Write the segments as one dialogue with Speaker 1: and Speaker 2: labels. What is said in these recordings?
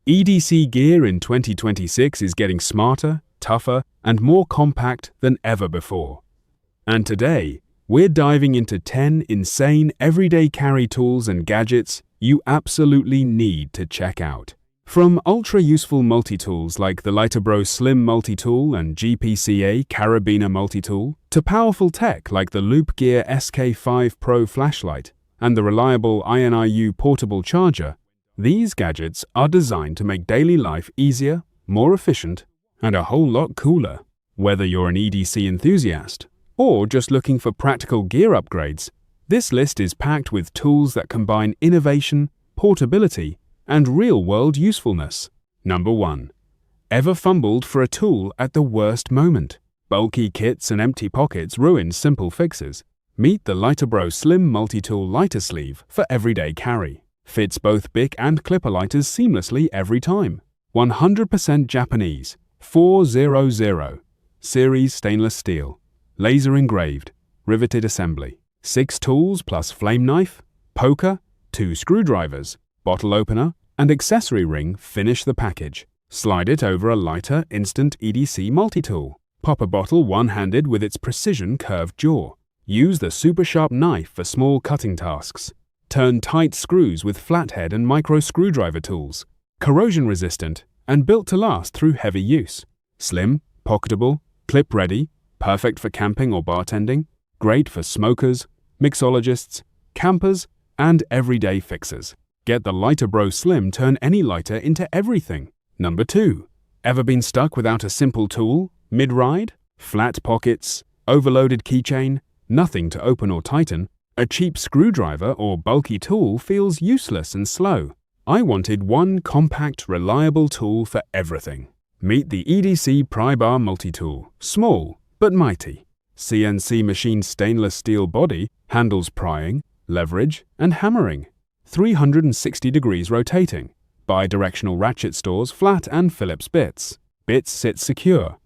Speaker 1: EDC gear in 2026 is getting smarter, tougher, and more compact than ever before. And today, we're diving into 10 insane everyday carry tools and gadgets you absolutely need to check out. From ultra-useful multi-tools like the Lighterbros Slim Multitool and GPCA Carabiner Multitool, to powerful tech like the Loop Gear SK5 Pro flashlight and the reliable INIU portable charger, these gadgets are designed to make daily life easier, more efficient, and a whole lot cooler. Whether you're an EDC enthusiast or just looking for practical gear upgrades, this list is packed with tools that combine innovation, portability, and real-world usefulness. Number 1. Ever fumbled for a tool at the worst moment? Bulky kits and empty pockets ruin simple fixes. Meet the Lighterbros Slim Multitool Lighter Sleeve for everyday carry. Fits both Bic and clipper lighters seamlessly every time. 100% Japanese, 400, series stainless steel, laser engraved, riveted assembly. 6 tools plus flame knife, poker, 2 screwdrivers, bottle opener, and accessory ring finish the package. Slide it over a lighter instant EDC multi-tool. Pop a bottle one-handed with its precision curved jaw. Use the super sharp knife for small cutting tasks. Turn tight screws with flathead and micro screwdriver tools. Corrosion resistant and built to last through heavy use. Slim, pocketable, clip ready, perfect for camping or bartending. Great for smokers, mixologists, campers, and everyday fixers. Get the Lighterbros Slim turn any lighter into everything. Number 2. Ever been stuck without a simple tool, mid-ride? Flat pockets, overloaded keychain, nothing to open or tighten. A cheap screwdriver or bulky tool feels useless and slow. I wanted one compact, reliable tool for everything. Meet the EDC Pry Bar Multitool. Small, but mighty. CNC machined stainless steel body handles prying, leverage, and hammering. 360 degrees rotating. Bi-directional ratchet stores flat and Phillips bits. Bits sit secure.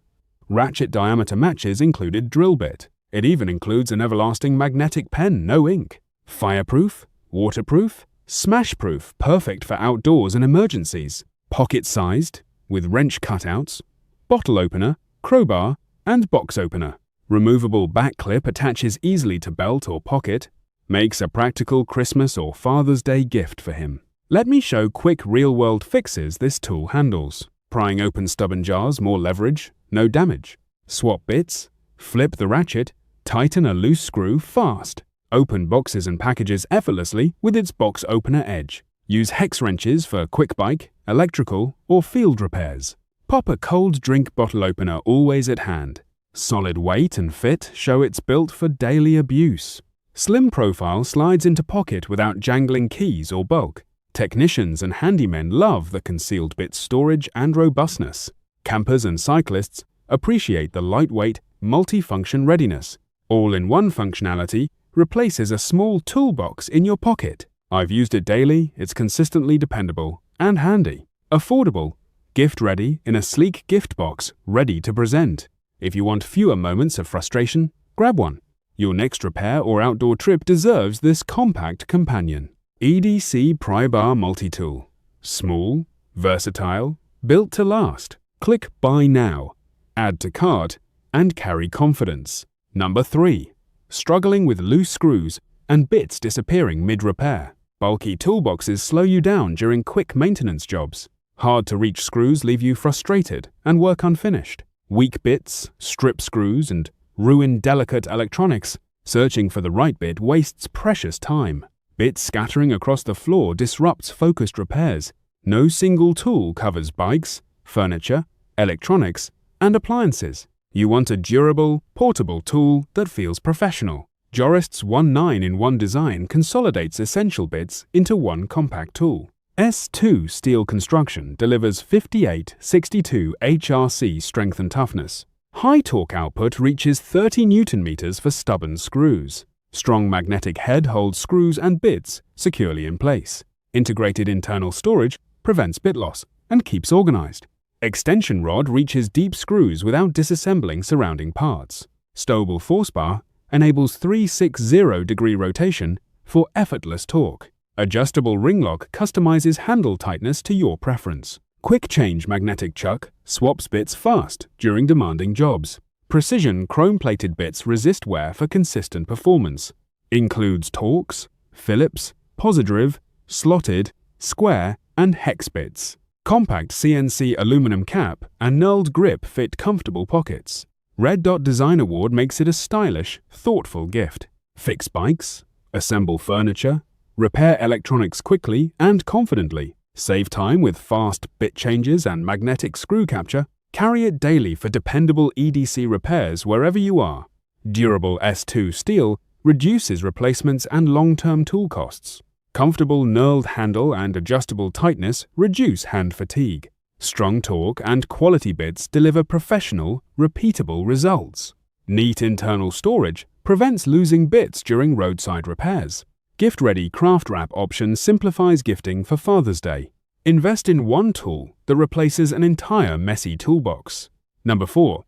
Speaker 1: Ratchet diameter matches included drill bit. It even includes an everlasting magnetic pen, no ink. Fireproof, waterproof, smash-proof, perfect for outdoors and emergencies. Pocket-sized, with wrench cutouts. Bottle opener, crowbar, and box opener. Removable back clip attaches easily to belt or pocket. Makes a practical Christmas or Father's Day gift for him. Let me show quick real-world fixes this tool handles. Prying open stubborn jars, more leverage, no damage. Swap bits, flip the ratchet, tighten a loose screw fast. Open boxes and packages effortlessly with its box opener edge. Use hex wrenches for quick bike, electrical, or field repairs. Pop a cold drink bottle opener always at hand. Solid weight and fit show it's built for daily abuse. Slim profile slides into pocket without jangling keys or bulk. Technicians and handymen love the concealed bit storage and robustness. Campers and cyclists appreciate the lightweight, multi-function readiness. All-in-one functionality replaces a small toolbox in your pocket. I've used it daily, it's consistently dependable and handy. Affordable, gift-ready in a sleek gift box, ready to present. If you want fewer moments of frustration, grab one. Your next repair or outdoor trip deserves this compact companion. EDC Pry Bar Multitool. Small, versatile, built to last. Click Buy Now, add to cart, and carry confidence. Number 3. Struggling with loose screws and bits disappearing mid-repair. Bulky toolboxes slow you down during quick maintenance jobs. Hard-to-reach screws leave you frustrated and work unfinished. Weak bits, strip screws, and ruined delicate electronics. Searching for the right bit wastes precious time. Bits scattering across the floor disrupts focused repairs. No single tool covers bikes, furniture, electronics, and appliances. You want a durable, portable tool that feels professional. JOREST's 1/9-in-1 design consolidates essential bits into one compact tool. S2 steel construction delivers 58/62 HRC strength and toughness. High torque output reaches 30 Nm for stubborn screws. Strong magnetic head holds screws and bits securely in place. Integrated internal storage prevents bit loss and keeps organized. Extension rod reaches deep screws without disassembling surrounding parts. Stowable force bar enables 360-degree rotation for effortless torque. Adjustable ring lock customizes handle tightness to your preference. Quick change magnetic chuck swaps bits fast during demanding jobs. Precision chrome-plated bits resist wear for consistent performance. Includes Torx, Phillips, Positron, slotted, square, and hex bits. Compact CNC aluminum cap and knurled grip fit comfortable pockets. Red Dot Design Award makes it a stylish, thoughtful gift. Fix bikes, assemble furniture, repair electronics quickly and confidently. Save time with fast bit changes and magnetic screw capture. Carry it daily for dependable EDC repairs wherever you are. Durable S2 steel reduces replacements and long-term tool costs. Comfortable knurled handle and adjustable tightness reduce hand fatigue. Strong torque and quality bits deliver professional, repeatable results. Neat internal storage prevents losing bits during roadside repairs. Gift-ready craft wrap option simplifies gifting for Father's Day. Invest in one tool that replaces an entire messy toolbox. Number 4.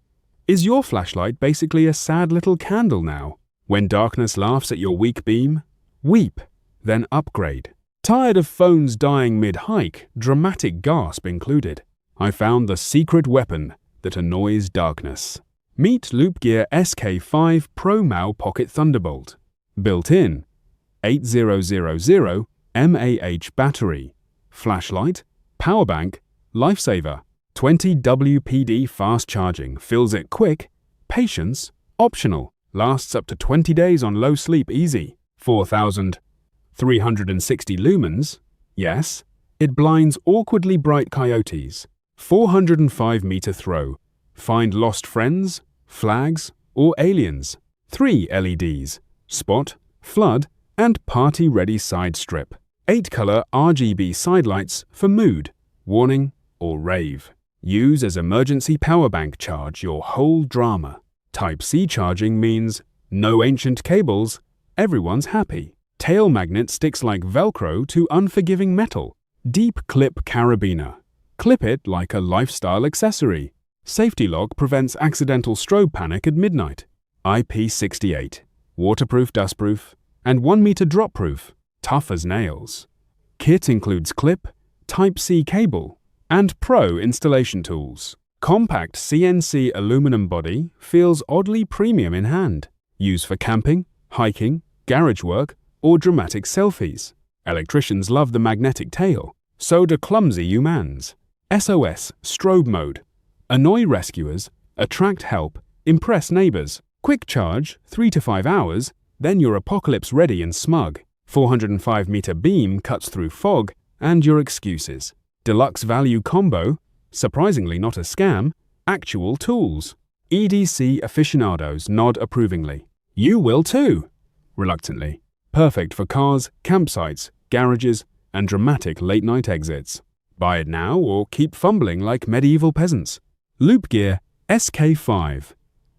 Speaker 1: Is your flashlight basically a sad little candle now? When darkness laughs at your weak beam? Weep, then upgrade. Tired of phones dying mid-hike, dramatic gasp included? I found the secret weapon that annoys darkness. Meet Loop Gear SK5 Pro Mao Pocket Thunderbolt. Built-in 8000 mAh battery. Flashlight, power bank, lifesaver. 20 WPD fast charging fills it quick. Patience, optional. Lasts up to 20 days on low sleep easy. 4,360 lumens. Yes, it blinds awkwardly bright coyotes. 405-meter throw. Find lost friends, flags, or aliens. 3 LEDs. Spot, flood, and party-ready side strip. 8-color RGB sidelights for mood, warning, or rave. Use as emergency power bank charge your whole drama. Type-C charging means no ancient cables, everyone's happy. Tail magnet sticks like Velcro to unforgiving metal. Deep clip carabiner. Clip it like a lifestyle accessory. Safety lock prevents accidental strobe panic at midnight. IP68. Waterproof, dustproof, and 1-meter drop-proof. Tough as nails. Kit includes clip, Type-C cable, and Pro installation tools. Compact CNC aluminum body feels oddly premium in hand. Used for camping, hiking, garage work, or dramatic selfies. Electricians love the magnetic tail. So do clumsy humans. SOS strobe mode. Annoy rescuers, attract help, impress neighbors. Quick charge, 3 to 5 hours, then you're apocalypse ready and smug. 405-meter beam cuts through fog and your excuses. Deluxe value combo, surprisingly not a scam, actual tools. EDC aficionados nod approvingly. You will too, reluctantly. Perfect for cars, campsites, garages, and dramatic late-night exits. Buy it now or keep fumbling like medieval peasants. Loop Gear SK5.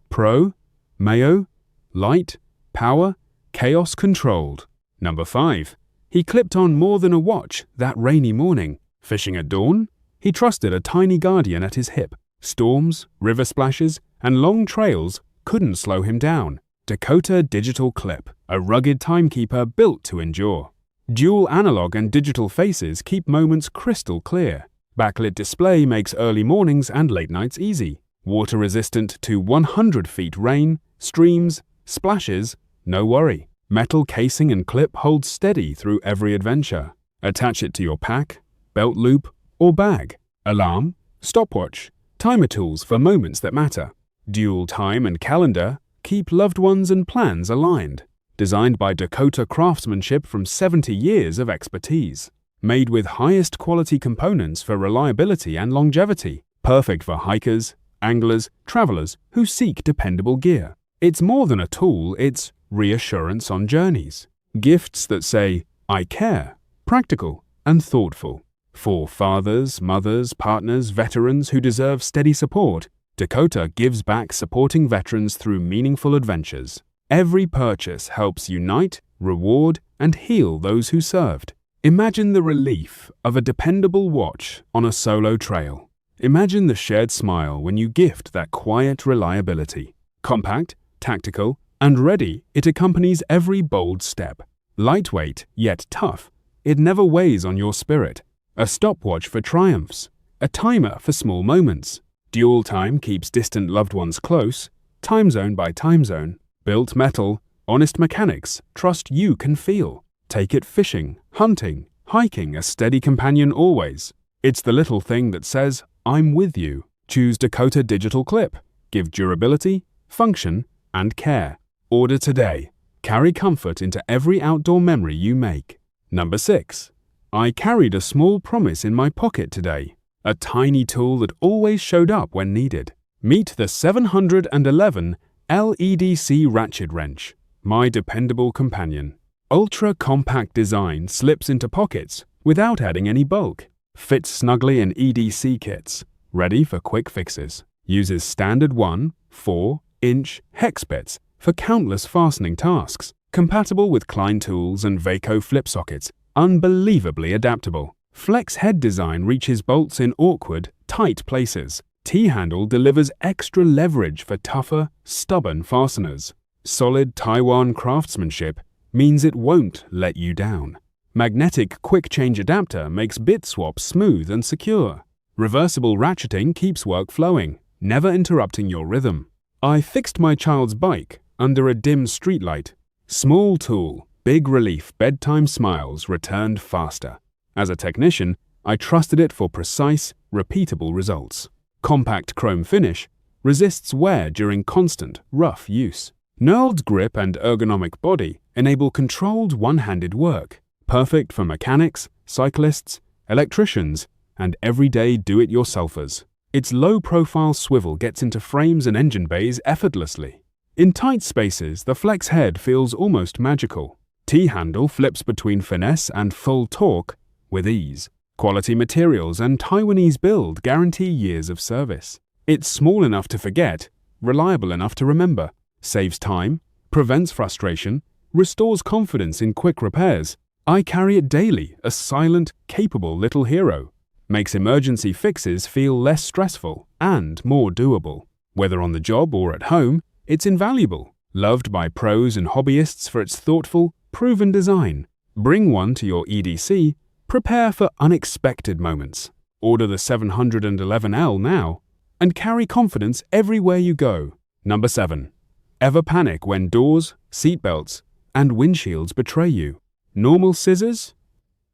Speaker 1: Pro, Mayo, Light, Power, Chaos Controlled. Number 5. He clipped on more than a watch that rainy morning. Fishing at dawn? He trusted a tiny guardian at his hip. Storms, river splashes, and long trails couldn't slow him down. Dakota Digital Clip, a rugged timekeeper built to endure. Dual analog and digital faces keep moments crystal clear. Backlit display makes early mornings and late nights easy. Water resistant to 100 feet rain, streams, splashes, no worry. Metal casing and clip hold steady through every adventure. Attach it to your pack, belt loop, or bag. Alarm, stopwatch, timer tools for moments that matter. Dual time and calendar keep loved ones and plans aligned. Designed by Dakota craftsmanship from 70 years of expertise. Made with highest quality components for reliability and longevity. Perfect for hikers, anglers, travelers who seek dependable gear. It's more than a tool, it's reassurance on journeys. Gifts that say, I care, practical and thoughtful. For fathers, mothers, partners, veterans who deserve steady support, Dakota gives back supporting veterans through meaningful adventures. Every purchase helps unite, reward, and heal those who served. Imagine the relief of a dependable watch on a solo trail. Imagine the shared smile when you gift that quiet reliability. Compact, tactical, and ready, it accompanies every bold step. Lightweight, yet tough, it never weighs on your spirit. A stopwatch for triumphs, a timer for small moments. Dual time keeps distant loved ones close, time zone by time zone. Built metal, honest mechanics, trust you can feel. Take it fishing, hunting, hiking, a steady companion always. It's the little thing that says, I'm with you. Choose Dakota digital clip. Give durability, function, and care. Order today. Carry comfort into every outdoor memory you make. Number 6. I carried a small promise in my pocket today. A tiny tool that always showed up when needed. Meet the 711 EDC ratchet wrench, my dependable companion. Ultra-compact design slips into pockets without adding any bulk. Fits snugly in EDC kits, ready for quick fixes. Uses standard 1/4-inch hex bits for countless fastening tasks. Compatible with Klein tools and Vaco flip sockets. Unbelievably adaptable. Flex head design reaches bolts in awkward, tight places. T-handle delivers extra leverage for tougher, stubborn fasteners. Solid Taiwan craftsmanship means it won't let you down. Magnetic quick change adapter makes bit swaps smooth and secure. Reversible ratcheting keeps work flowing, never interrupting your rhythm. I fixed my child's bike under a dim streetlight. Small tool, big relief, bedtime smiles returned faster. As a technician, I trusted it for precise, repeatable results. Compact chrome finish resists wear during constant, rough use. Knurled grip and ergonomic body enable controlled one-handed work. Perfect for mechanics, cyclists, electricians, and everyday do-it-yourselfers. Its low-profile swivel gets into frames and engine bays effortlessly. In tight spaces, the flex head feels almost magical. T-handle flips between finesse and full torque with ease. Quality materials and Taiwanese build guarantee years of service. It's small enough to forget, reliable enough to remember. Saves time, prevents frustration, restores confidence in quick repairs. I carry it daily, a silent, capable little hero. Makes emergency fixes feel less stressful and more doable. Whether on the job or at home, it's invaluable. Loved by pros and hobbyists for its thoughtful, proven design. Bring one to your EDC. Prepare for unexpected moments. Order the 711L now and carry confidence everywhere you go. Number 7. Ever panic when doors, seatbelts, and windshields betray you? Normal scissors?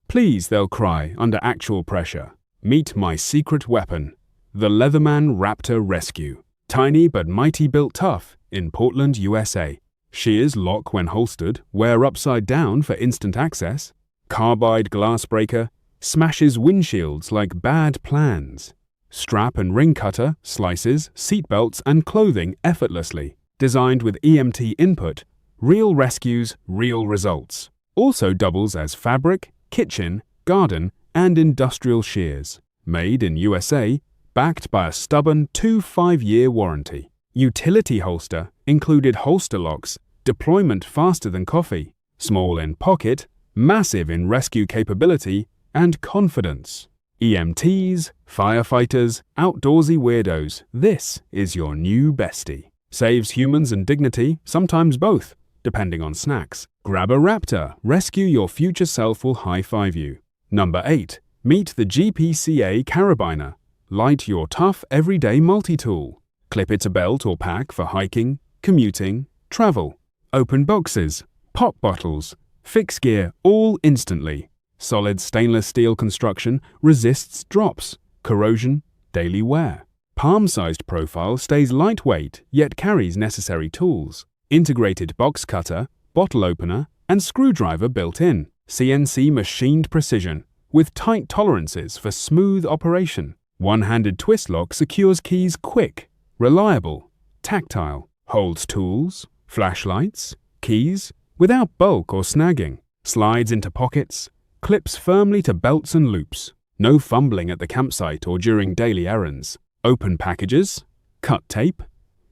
Speaker 1: Please, they'll cry under actual pressure. Meet my secret weapon, the Leatherman Raptor Rescue. Tiny but mighty built tough in Portland, USA. Shears lock when holstered, wear upside down for instant access. Carbide glass breaker smashes windshields like bad plans. Strap and ring cutter slices seatbelts and clothing effortlessly. Designed with EMT input, real rescues, real results. Also doubles as fabric, kitchen, garden, and industrial shears. Made in USA, backed by a stubborn 5-year warranty. Utility holster included holster locks, deployment faster than coffee. Small in pocket, massive in rescue capability and confidence. EMTs, firefighters, outdoorsy weirdos, this is your new bestie. Saves humans and dignity, sometimes both, depending on snacks. Grab a Raptor, rescue your future self will high-five you. Number 8. Meet the GPCA Carabiner. Light your tough everyday multi-tool. Clip it to belt or pack for hiking, commuting, travel. Open boxes, pop bottles, fix gear all instantly. Solid stainless steel construction resists drops, corrosion, daily wear. Palm-sized profile stays lightweight yet carries necessary tools. Integrated box cutter, bottle opener, and screwdriver built in. CNC machined precision with tight tolerances for smooth operation. One-handed twist lock secures keys quick, reliable, tactile. Holds tools, flashlights, keys without bulk or snagging. Slides into pockets, clips firmly to belts and loops. No fumbling at the campsite or during daily errands. Open packages, cut tape,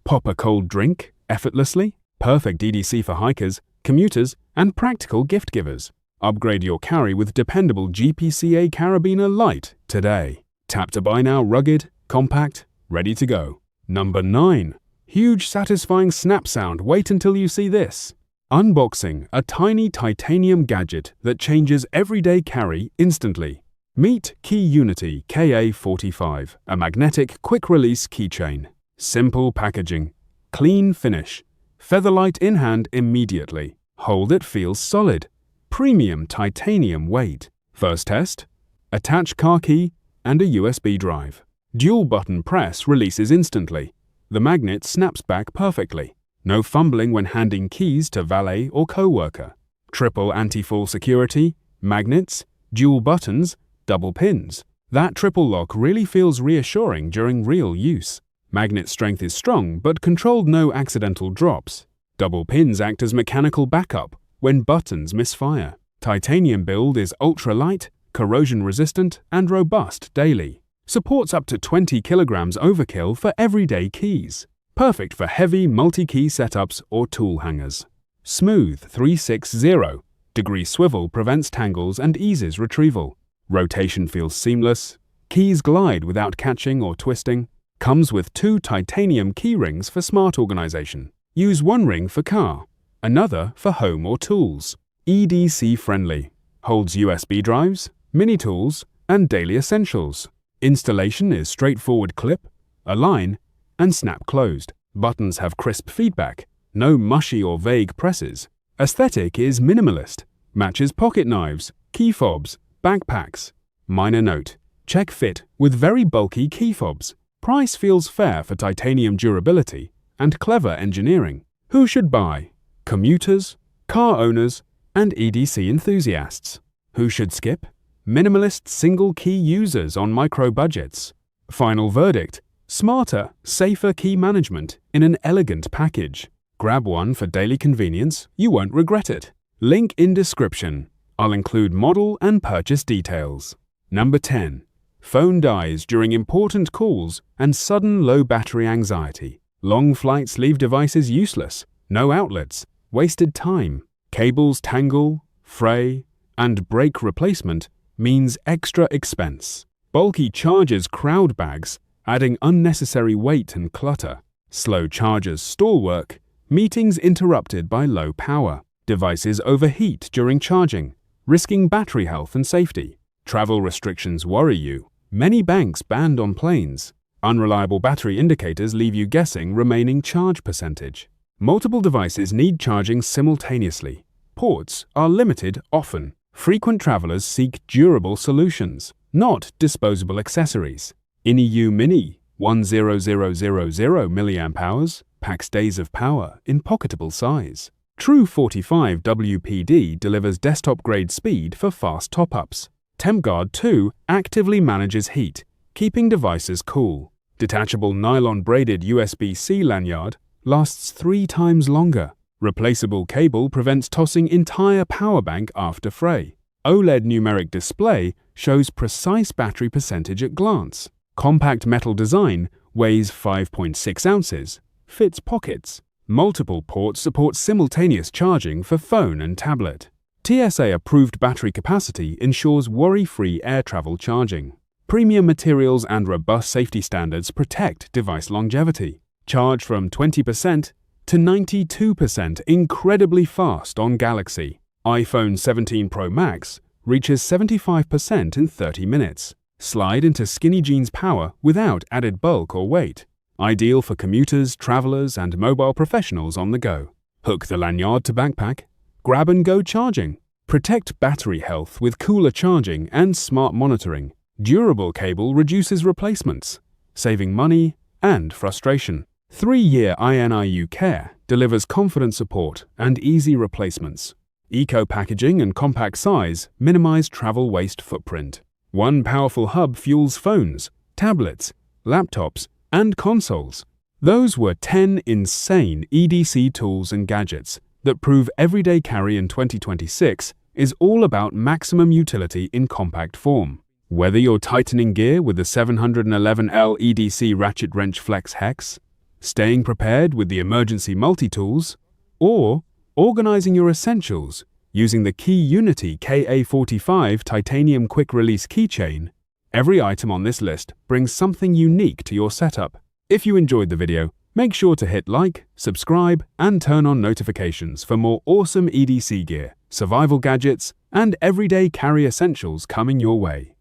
Speaker 1: pop a cold drink effortlessly. Perfect EDC for hikers, commuters, and practical gift givers. Upgrade your carry with dependable GPCA Carabiner Light today. Tap to buy now, rugged, compact, ready to go. Number 9. Huge satisfying snap sound. Wait until you see this. Unboxing a tiny titanium gadget that changes everyday carry instantly. Meet KeyUnity KA45, a magnetic quick-release keychain. Simple packaging, clean finish, featherlight in hand immediately. Hold it feels solid. Premium titanium weight. First test: attach car key and a USB drive. Dual button press releases instantly. The magnet snaps back perfectly. No fumbling when handing keys to valet or co-worker. Triple anti-fall security, magnets, dual buttons, double pins. That triple lock really feels reassuring during real use. Magnet strength is strong but controlled, no accidental drops. Double pins act as mechanical backup when buttons misfire. Titanium build is ultra-light, corrosion-resistant, and robust daily. Supports up to 20 kilograms overkill for everyday keys. Perfect for heavy multi-key setups or tool hangers. Smooth 360-degree swivel prevents tangles and eases retrieval. Rotation feels seamless. Keys glide without catching or twisting. Comes with 2 titanium key rings for smart organization. Use one ring for car, another for home or tools. EDC friendly. Holds USB drives, mini tools, and daily essentials. Installation is straightforward: clip, align, and snap closed. Buttons have crisp feedback, no mushy or vague presses. Aesthetic is minimalist, matches pocket knives, key fobs, backpacks. Minor note: check fit with very bulky key fobs. Price feels fair for titanium durability and clever engineering. Who should buy? Commuters, car owners, and EDC enthusiasts. Who should skip? Minimalist single-key users on micro-budgets. Final verdict: smarter, safer key management in an elegant package. Grab one for daily convenience, you won't regret it. Link in description. I'll include model and purchase details. Number 10. Phone dies during important calls and sudden low battery anxiety. Long flights leave devices useless. No outlets. Wasted time. Cables tangle, fray, and break. Replacement means extra expense. Bulky chargers crowd bags, adding unnecessary weight and clutter. Slow chargers stall work, meetings interrupted by low power. Devices overheat during charging, risking battery health and safety. Travel restrictions worry you. Many banks banned on planes. Unreliable battery indicators leave you guessing remaining charge percentage. Multiple devices need charging simultaneously. Ports are limited often. Frequent travelers seek durable solutions, not disposable accessories. INIU Mini 10000 mAh packs days of power in pocketable size. True 45 WPD delivers desktop-grade speed for fast top-ups. TempGuard 2 actively manages heat, keeping devices cool. Detachable nylon-braided USB-C lanyard lasts 3 times longer. Replaceable cable prevents tossing entire power bank after fray. OLED numeric display shows precise battery percentage at glance. Compact metal design weighs 5.6 ounces, fits pockets. Multiple ports support simultaneous charging for phone and tablet. TSA-approved battery capacity ensures worry-free air travel charging. Premium materials and robust safety standards protect device longevity. Charge from 20% to 92% incredibly fast on Galaxy. iPhone 17 Pro Max reaches 75% in 30 minutes. Slide into skinny jeans power without added bulk or weight. Ideal for commuters, travelers, and mobile professionals on the go. Hook the lanyard to backpack. Grab and go charging. Protect battery health with cooler charging and smart monitoring. Durable cable reduces replacements, saving money and frustration. 3-year INIU care delivers confident support and easy replacements. Eco packaging and compact size minimize travel waste footprint. One powerful hub fuels phones, tablets, laptops, and consoles. Those were 10 insane EDC tools and gadgets that prove everyday carry in 2026 is all about maximum utility in compact form. Whether you're tightening gear with the 711L EDC Ratchet Wrench Flex Hex, staying prepared with the emergency multi-tools, or organizing your essentials using the KeyUnity KA45 Titanium Quick Release Keychain, every item on this list brings something unique to your setup. If you enjoyed the video, make sure to hit like, subscribe, and turn on notifications for more awesome EDC gear, survival gadgets, and everyday carry essentials coming your way.